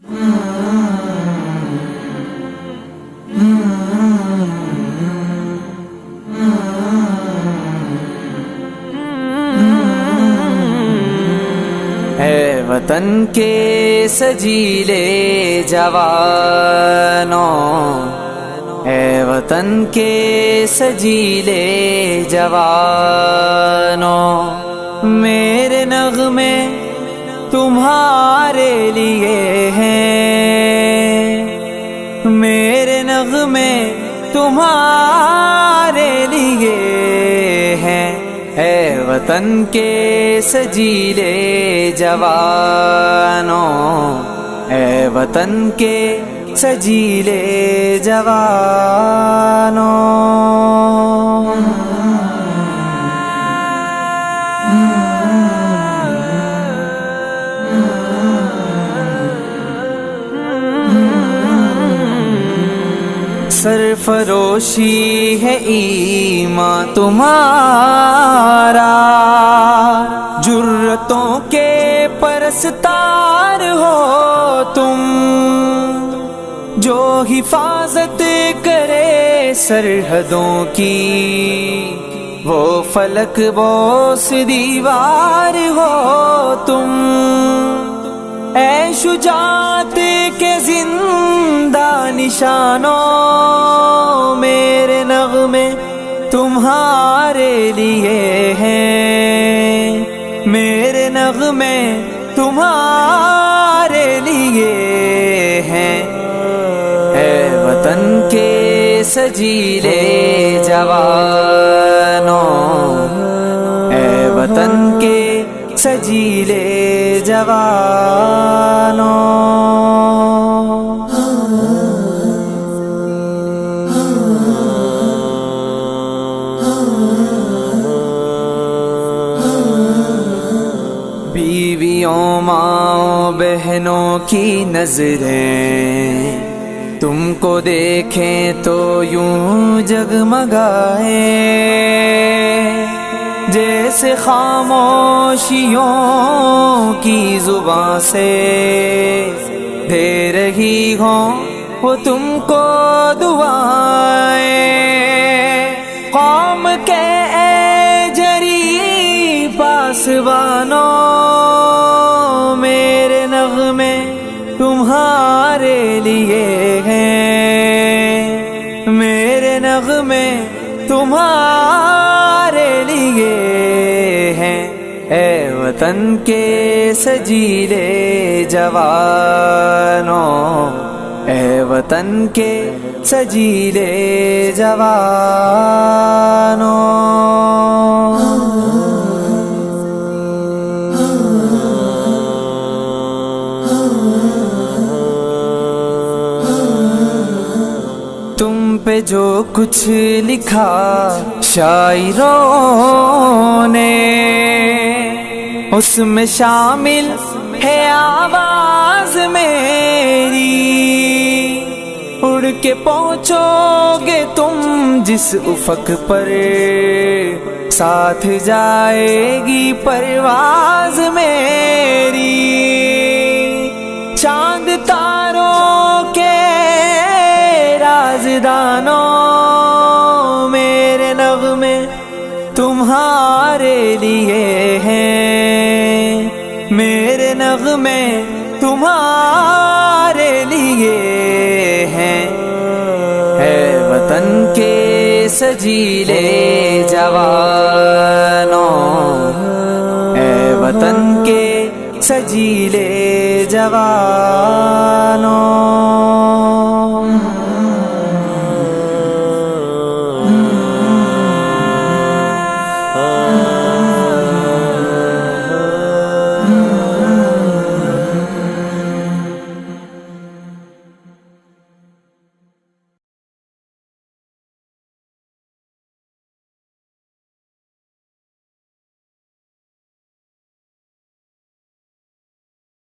اے وطن کے سجیلے جوانوں، اے وطن کے سجیلے جوانوں، میرے نغمے تمہارے لیے ہیں، میرے نغمے تمہارے لیے ہیں، اے وطن کے سجیلے جوانوں، اے وطن کے سجیلے جوانوں۔ سرفروشی ہے ایمان تمہارا، جرتوں کے پرستار ہو تم، جو حفاظت کرے سرحدوں کی، وہ فلک بوس دیوار ہو تم، اے شجاعت کے زندہ نشانوں، میرے نغمے تمہارے لیے ہیں، میرے نغمے تمہارے لیے ہیں، اے وطن کے سجیلے جوانوں، اے وطن کے سجیلے جوانوں۔ بیویوں ماں بہنوں کی نظریں تم کو دیکھیں تو یوں جگمگائے، جیسے خاموشیوں کی زباں سے دے رہی ہوں وہ تم کو دعائیں، قوم کے اے جری پاسبانوں، میرے نغمے تمہارے لیے ہیں، میرے نغمے تمہارے لیے ہیں، اے وطن کے سجیلے جوانوں، اے وطن کے سجیلے جوانوں۔ تم پہ جو کچھ لکھا شاعروں نے، اس میں شامل ہے آواز میری، اڑ کے پہنچو گے تم جس افق پر، ساتھ جائے گی پرواز میری، چاند تاروں کے رازدانوں، میرے نغمے تمہارے لیے ہیں، میرے نغمے تمہارے لیے ہیں، اے وطن کے سجیلے جوانوں، اے وطن کے سجیلے جوانوں۔